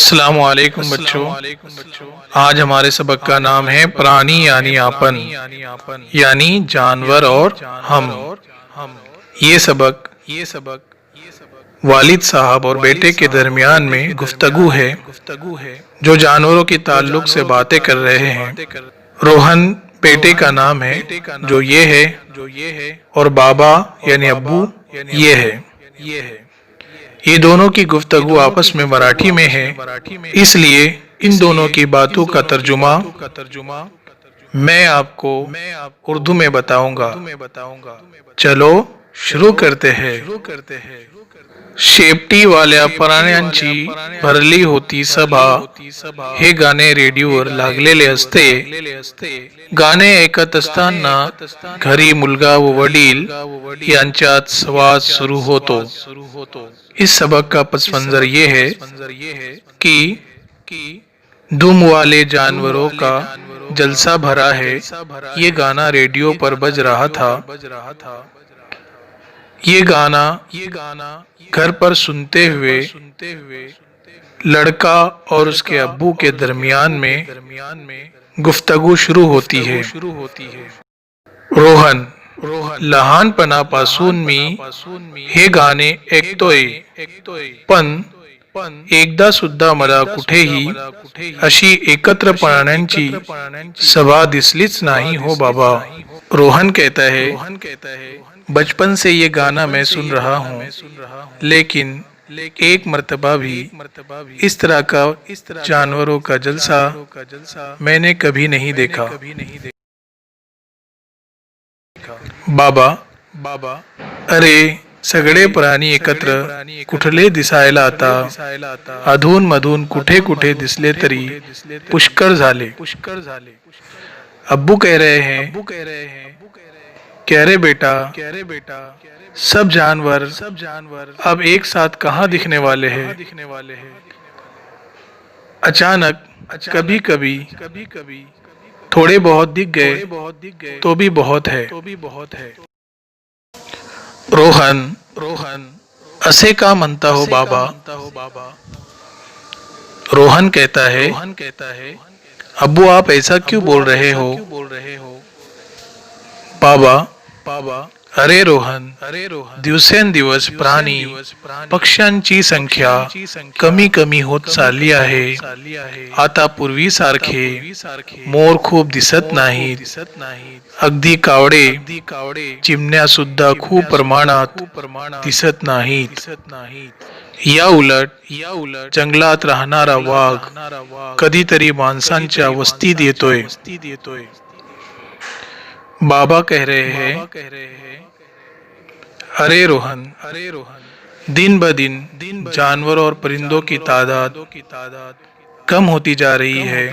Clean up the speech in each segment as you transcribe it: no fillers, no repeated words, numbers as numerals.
अस्सलामु अलैकुम बच्चों। आज हमारे सबक का नाम है प्राणी यानी आपन, यानी जानवर और हम। ये सबक वालिद साहब और बेटे के दरमियान में गुफ्तगू है जो जानवरों के ताल्लुक से बातें कर रहे हैं। रोहन बेटे का नाम है जो ये है, और बाबा यानी अब्बू ये है। ये दोनों की गुफ्तगू आपस में मराठी में है, इसलिए इन दोनों की बातों का तर्जुमा मैं आपको उर्दू में बताऊंगा। चलो शुरू करते हैं। शेपटी वाल्या प्राण्यांची भरली होती सभा, हे गाणे रेडिओवर लागलेले असते। गाणे ऐकत असताना घरी मुलगा व वडील यांच्यात संवाद सुरू होतो। इस सबक का पस मंजर ये है कि दुम वाले जानवरों का जलसा भरा है। ये गाना रेडियो पर बज रहा था। ये गाना घर पर सुनते हुए लड़का और उसके अब्बू के दरमियान में गुफ्तगू शुरू होती है। रोहन लहानपणापासून मी हे गाणे ऐकतोय, पण एकदा सुद्धा मला कुठेही अशी एकत्र प्राण्यांची सभा दिसलीच नहीं हो बाबा। रोहन कहता है, बचपन से ये गाना मैं सुन रहा हूँ, लेकिन एक मर्तबा भी इस तरह का जानवरों का जलसा मैंने कभी नहीं देखा। बाबा अरे सगळे प्राणी एकत्र कुठले दिसायला आता, अधून मधून कुठे कुठे दिसले तरी पुष्कर झाले। अब्बू कह रहे हैं, कह रे बेटा सब जानवर अब एक साथ कहाँ दिखने वाले हैं। अचानक कभी कभी थोड़े बहुत दिख गए तो भी बहुत है। रोहन असे का म्हणता हो बाबा। रोहन कहता है, अब्बू आप ऐसा क्यों बोल रहे हो। बाबा अरे रोहन दिवसेंदिवस प्राणी पक्ष्यांची संख्या कमी कमी होत चालली आहे। आता पूर्वीसारखे मोर खूप दिसत नाहीत। अगदी कावडे चिमण्या सुद्धा खूप प्रमाणात दिसत नाहीत। या उलट जंगलात राहणारा वाघ कधीतरी माणसांच्या वस्तीत येतोय। बाबा कह रहे हैं, अरे रोहन दिन ब दिन जानवरों और परिंदों की तादाद कम होती जा रही है।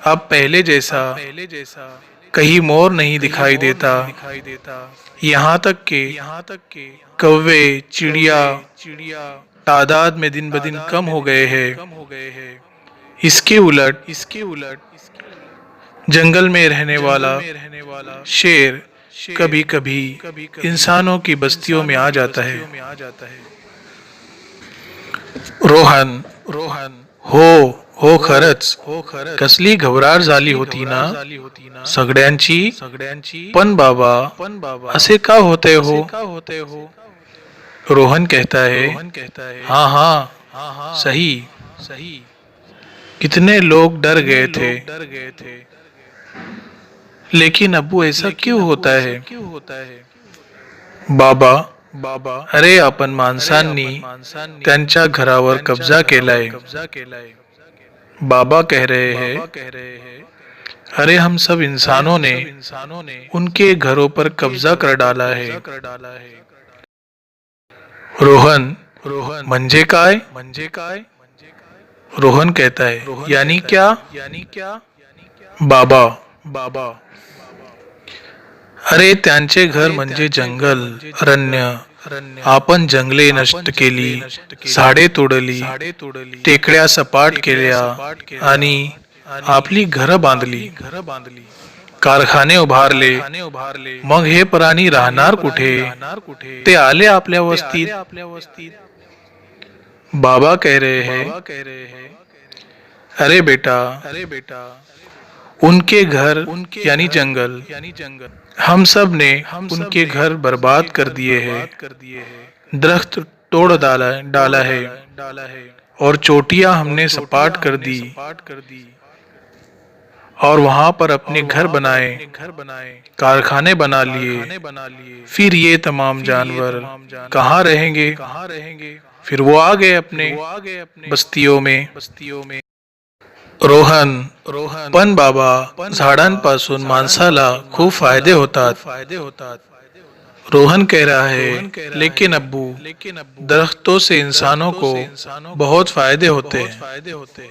अब पहले जैसा कहीं मोर नहीं दिखाई देता। यहाँ तक के कौवे चिड़िया तादाद में दिन ब दिन कम हो गए हैं। इसके उलट जंगल में रहने वाला शेर कभी कभी इंसानों की बस्तियों में आ जाता है। रोहन हो खरच कसली घबराट झाली होती ना सगळ्यांची। पण बाबा असे का होते हो। रोहन कहता है, हाँ सही कितने लोग डर गए थे, लेकिन अब्बू ऐसा क्यों होता है। बाबा अरे आपण माणसांनी त्यांच्या घरावर कब्जा केलाय। बाबा कह रहे हैं, अरे हम सब इंसानों ने उनके घरों पर कब्जा कर डाला है। रोहन म्हणजे काय। रोहन कहता है, यानी क्या। बाबा अरे त्यांचे घर म्हणजे जंगल अरण्य। आपण जंगले नष्ट केली, झाडे तोडली, टेकड्या सपाट केल्या आणि आपली घरं बांधली, कारखाने उभारले। मग हे प्राणी राहणार कुठे। ते आले आपल्या वस्तीत। बाबा कह रहे हैं, अरे बेटा, उनके घर यानी जंगल, हम सब ने उनके घर बर्बाद कर दिए हैं। दरख्त तोड़ डाला डाला है और चोटियां हमने सपाट कर दी और वहां पर अपने घर बनाए, कारखाने बना लिए। फिर ये तमाम जानवर कहाँ रहेंगे? फिर वो आ गए अपने बस्तियों में। रोहन, पण बाबा झाडांपासून माणसाला खूप फायदे होतात। रोहन कह रहा है, लेकिन अब्बू, दरख्तों से इंसानों को बहुत फायदे होते हैं।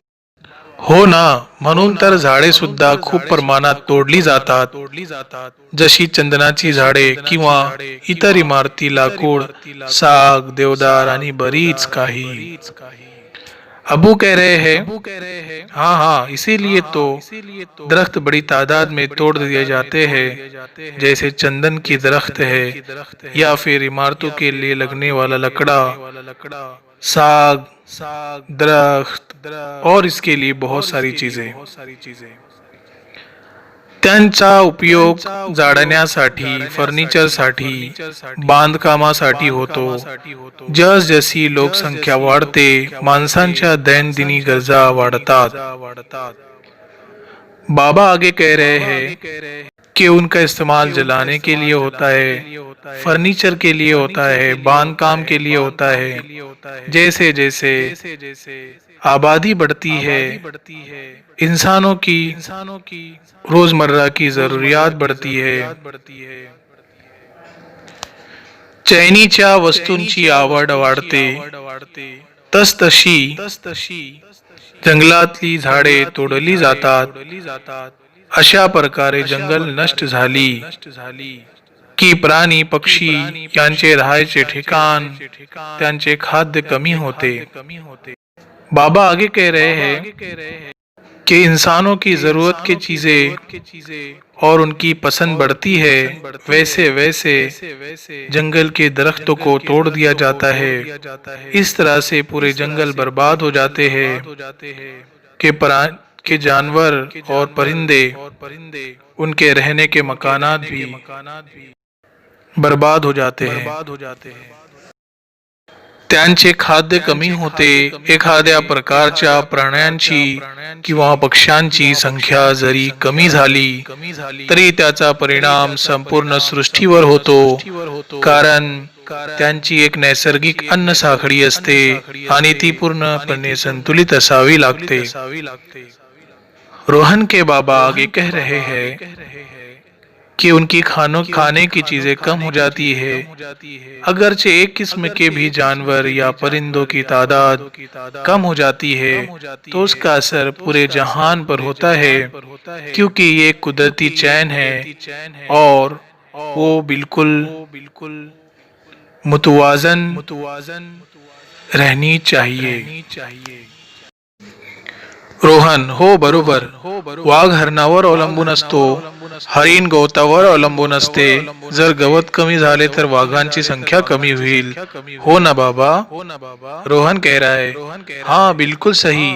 हो ना, म्हणून तर झाडे सुद्धा खूप प्रमाणात तोडली जातात, जशी चंदनाची झाडे किंवा इतर इमारती, लाकूड, साग, देवदार आणि बरीच काही। अबू कह रहे हैं, हाँ हाँ, इसीलिए तो दरख्त बड़ी तादाद में तोड़ दिए जाते हैं, जैसे चंदन की दरख्त है या फिर इमारतों के लिए लगने वाला लकड़ा, साग, दरख्त और इसके लिए बहुत सारी चीजें। त्यांचा उपयोग जाळण्यासाठी, फर्निचरसाठी, बांधकामासाठी होतो। जसजशी लोकसंख्या वाढते, माणसांच्या दैनंदिनी गरजा वाढतात। बाबा आगे कह रहे हैं कि उनका इस्तेमाल जलाने के लिए होता है, फर्नीचर के लिए होता है, बांधकाम के लिए होता है। जैसे जैसे आबादी बढ़ती है, इंसानों की रोजमर्रा की जरूरियात बढ़ती है। चैनीच्या वस्तूंची आवड वाढते, तसतशी जंगलातली झाडे तोडली जातात। अशा प्रकारे जंगल नष्ट झाली की प्राणी पक्षी यांचे राहायचे ठिकाण, त्यांचे खाद्य कमी होते। बाबा आगे कह रहे हैं कि इंसानों की जरूरत की चीजें और उनकी पसंद बढ़ती है, वैसे वैसे जंगल के दरख्तों को तोड़ दिया जाता है। इस तरह से पूरे जंगल बर्बाद हो जाते हैं के जानवर और परिंदे, उनके रहने के मकानात भी बर्बाद हो जाते हैं। त्यांचे खाद्य कमी होते। एखाद्या प्रकारच्या प्राण्यांची किंवा पक्ष्यांची संख्या जरी कमी झाली तरी त्याचा परिणाम संपूर्ण सृष्टीवर होतो, कारण त्यांची एक नैसर्गिक अन्न साखळी असते आणि ती पूर्णपणे संतुलित असावी लागते। रोहन के बाबा आगे कह रहे हैं कि उनकी खाने की चीजें कम हो जाती है। अगरचे एक किस्म के भी जानवर या परिंदों की तादाद कम हो जाती है, तो उसका असर पूरे जहान पर होता है, क्योंकि ये कुदरती चैन है और वो बिल्कुल मुतवाजन रहनी चाहिए। रोहन, हो बरोबर, वाघ हरणावर अवलंबून असतो, हरिण गवतावर अवलंबून असते। जर गवत कमी झाले तर वाघांची संख्या कमी होईल। हो ना बाबा? रोहन कह रहा है, हाँ बिल्कुल सही।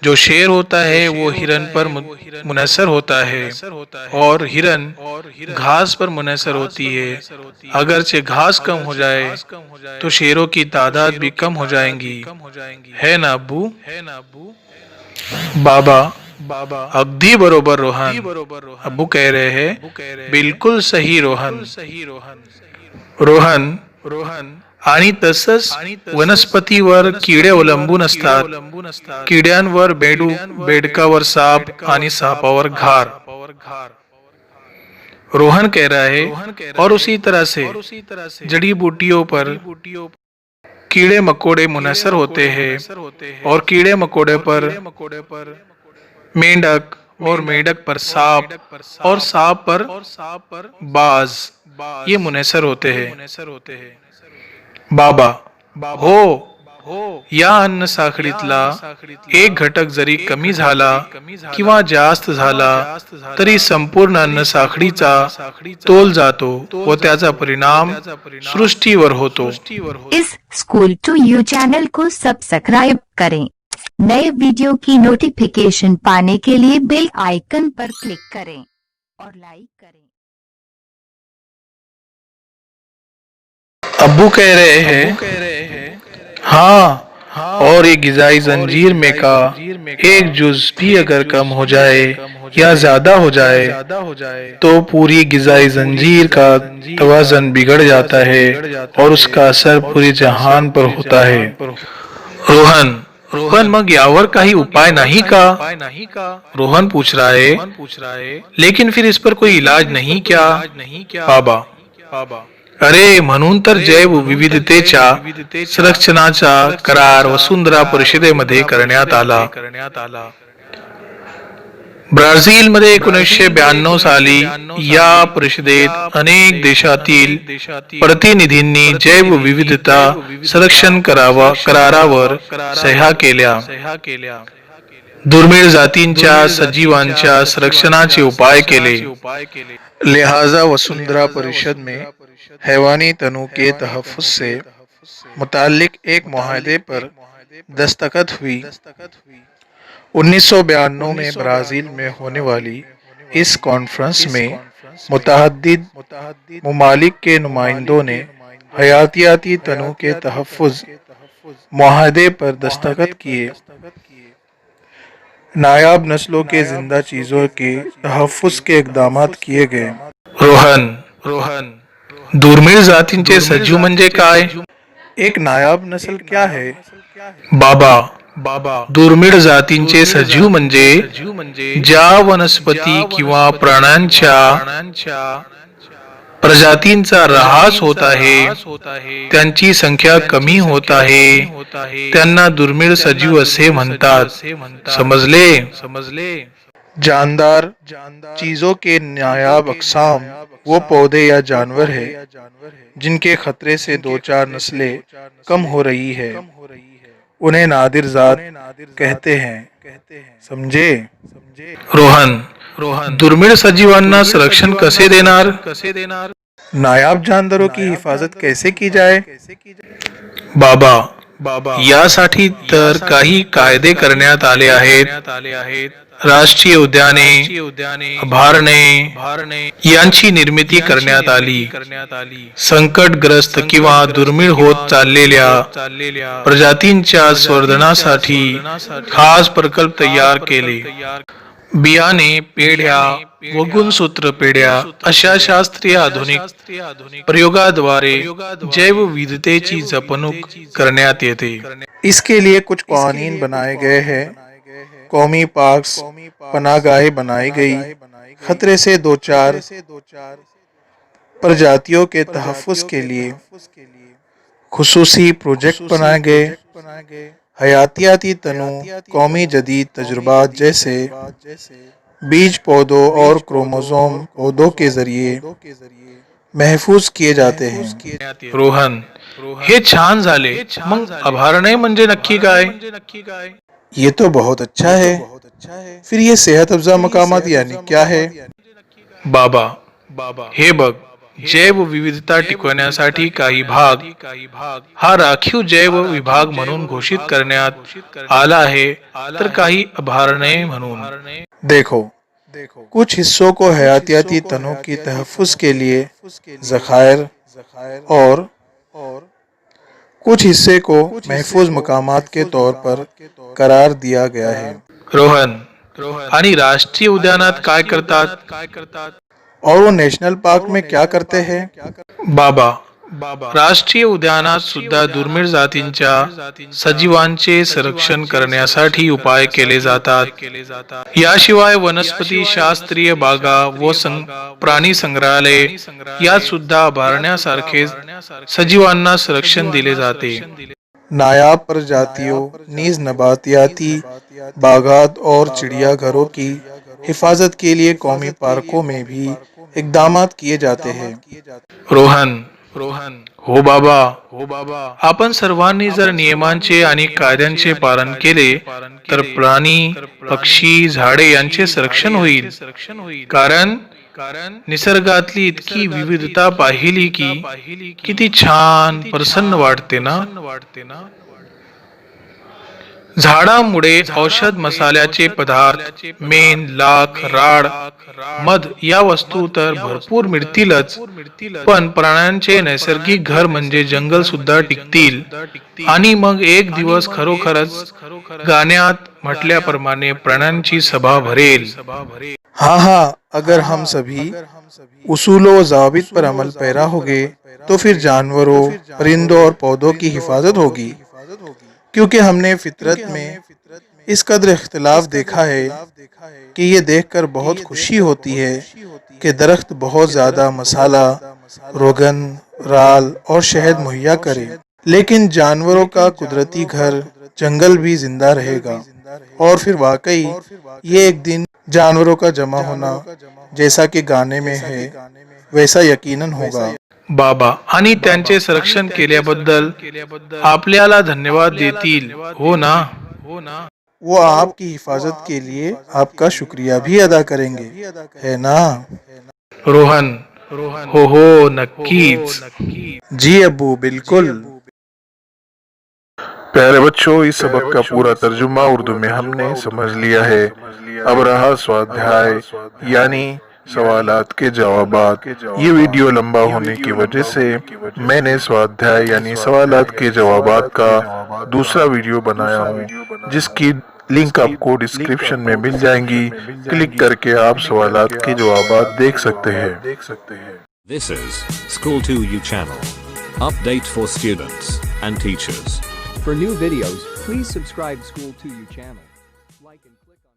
जो शेर होता है वो हिरन पर मुनहसर होता है और हिरन घास पर मुनहसर होती है। अगरचे घास कम हो जाए तो शेरों की तादाद भी कम हो जाएंगी, है ना अब्बू? बाबा, अगदी बरोबर रोहन, अब्बू कह रहे हैं, बिल्कुल सही रोहन। रोहन, आणि तसंच वनस्पतीवर किडे अवलंबून असतात। किड्यांवर बेडकावर साप आणि सापावर घार। रोहन कह रहा है, और उसी तरह से जड़ी बूटियों पर कीड़े मकोड़े मुनहसर होते हैं और कीड़े मकोड़े पर मेंढक और मेंढक पर सांप और सांप पर बाज, ये मुनहसर होते हैं। बाबा, हो या अन्न साखळीतला एक घटक जरी कमी झाला किंवा जास्त झाला तरी संपूर्ण अन्न साखळीचा तोल जातो व त्याचा परिणाम सृष्टीवर होतो। इस स्कूल टू यू चैनल को सब्सक्राइब करें। नए वीडियो की नोटिफिकेशन पाने के लिए बेल आइकन पर क्लिक करें और लाइक करें। अब्बू कह रहे हैं हाँ, और ये गिजाई जंजीर में का एक जुज भी अगर कम हो जाए या ज्यादा हो जाए तो पूरी गिजाई जंजीर का तवाज़न बिगड़ जाता है और उसका असर पूरे जहान पर होता है। रोहन, पण मग यावर काही उपाय नाही का? रोहन पूछ रहा है, लेकिन फिर इस पर कोई इलाज नहीं क्या? बाबा, अरे म्हणून तर जैव विविधतेच्या संरक्षणाचा करार वसुंधरा परिषदेमध्ये करण्यात आला। ब्राझीलमध्ये 1992 साली या परिषदेत अनेक देशातील प्रतिनिधींनी जैव विविधता संरक्षण करारावर सह्या केल्या। दुर्मिळ जातींच्या सजीवांच्या संरक्षणाचे उपाय केले। लिहाजा वसुंधरा परिषद में हैवानी तनु के तहफ़्फ़ुज़ से मुताल्लिक एक मुआहदे पर दस्तखत हुई। 1992 में ब्राज़ील में होने वाली इस कॉन्फ्रेंस में मुतअद्दिद मुमालिक के नुमाइंदों ने हयातियाती तनु के तहफ़्फ़ुज़ मुआहदे पर दस्तखत किए। नायाब नस्लों के जिंदा चीज़ों के तहफ़्फ़ुज़ के इक़दामात किए गए। रोहन, दुर्मिळ जातींचे सजीव म्हणजे काय? एक नायाब नस्ल क्या है? बाबा, दुर्मिळ जातींचे सजीव म्हणजे ज्या वनस्पती किंवा प्राण्यांच्या प्रजातींचा ऱ्हास होत आहे, त्यांची संख्या कमी होत आहे, त्यांना दुर्मिळ सजीव असे म्हणतात। समजले? जानदार चीजों के नायाब अक़साम वो पौधे या जानवर है जिनके खतरे से 2-4 नस्लें कम हो रही है, उन्हें नादिर जात कहते हैं। समझे? रोहन, दुर्मिळ सजीवांना संरक्षण कसे देणार? नायाब जानवरों की हिफाजत कैसे की जाए? बाबा, यासाठी तर काही कायदे करण्यात आले आहेत। राष्ट्रीय उद्याने, अभयारण्ये यांची निर्मिती करण्यात आली। संकटग्रस्त किंवा दुर्मिळ होत चाललेल्या प्रजातींच्या संवर्धनासाठी खास प्रकल्प तयार केले। बियाणे पेढ्या व गुणसूत्र पेढ्या अशा शास्त्रीय आधुनिक प्रयोगाद्वारे जैव विविधतेची जपणूक करण्यात येते। इसके लिए कुछ कानून बनाए गए हैं, कौमी पार्क्स, पनाहगाहें बनाई गई, खतरे से 2-4 प्रजातियों के तहफ़्फ़ुज़ के लिए खुसूसी प्रोजेक्ट बनाए गए। हयातियाती तनु कौमी जदीद तजुर्बात जैसे बीज पौधों और क्रोमोसोम पौधों के जरिए महफूज किए जाते हैं। रोहन, हे छान झाले, मग अभयारण्य म्हणजे नक्की काय? ये तो बहुत अच्छा है, फिर ये सेहत अफजा मकामात यानी क्या है? बाबा, हे बघ, जैव विविधता टिकवण्यासाठी काही भाग हा राखीव जैव विभाग म्हणून घोषित करण्यात आला आहे, तर काही अभयारण्य म्हणून। देखो, कुछ हिस्सों को हयातियाती तनों की तहफ़्फ़ुज़ के लिए ज़खायर और कुछ हिस्से को महफूज मकामात के तौर पर करार दिया गया है। रोहन, आणि राष्ट्रीय उद्यानात काय करतात? और वो नेशनल पार्क में क्या करते हैं? बाबा, राष्ट्रीय उद्यानात सुद्धा दुर्मिळ जातींच्या सजीवांचे संरक्षण करण्यासाठी उपाय केले जातात। याशिवाय वनस्पती शास्त्रीय बागा व प्राणी संग्रहालय यात सुद्धा अभयारण्यासारखे सजीवांना संरक्षण दिले जाते। नायाब प्रजातियों नीज नबातियाती बागात और चिड़ियाघरों की हिफाजत के लिए कौमी पार्कों में भी इक़दामात किए जाते हैं। रोहन, रोहन हो बाबा आपण सर्वांनी जर नियमांचे आणि कायद्यांचे पालन केले तर प्राणी पक्षी झाडे यांचे संरक्षण होईल कारण निसर्गातली इतकी विविधता पाहिली की किती छान प्रसन्न वाटते ना झाडामुळे औषध मसाल्याचे पदार्थ मेण लाख राड मध या वस्तू तर भरपूर मिळतीलच पण प्राण्यांचे नैसर्गिक घर म्हणजे जंगल सुद्धा टिकतील आणि मग एक दिवस खरोखरच गाण्यात म्हटल्याप्रमाणे प्राण्यांची सभा भरेल हाँ, अगर हम सभी उसूलों व ज़ाबित पर अमल पैरा होंगे तो फिर जानवरों परिंदों और पौधों की हिफाजत होगी क्योंकि हमने फितरत में इस कदर इख्तिलाफ देखा है कि ये देखकर बहुत खुशी होती है कि दरख्त बहुत ज़्यादा मसाला रोगन राल और शहद मुहैया करे लेकिन जानवरों का कुदरती घर जंगल भी जिंदा रहेगा और फिर वाकई ये एक दिन जानवरों का जमा होना जैसा कि गाने में है वैसा यकीनन होगा बाबा आणि त्यांचे संरक्षण केल्याबद्दल आपल्याला धन्यवाद देतील हो ना वो आपकी हिफाजत के लिए आपका शुक्रिया भी अदा करेंगे है ना रोहन हो नक्कीच जी अब्बू बिल्कुल। प्यारे बच्चों, इस सबक का पूरा तर्जुमा उर्दू में हमने समझ लिया है। अब रहा स्वाध्याय यानी सवालात के जवाबात। ये वीडियो लंबा होने की वजह से मैंने स्वाध्याय यानी सवालात के जवाबात का दूसरा वीडियो बनाया हूँ जिसकी लिंक आपको डिस्क्रिप्शन में मिल जाएंगी। क्लिक करके आप सवालात के जवाबात देख सकते हैं। This is School 2U channel. Update for students and teachers. For new videos, please subscribe School 2U channel. Like and click on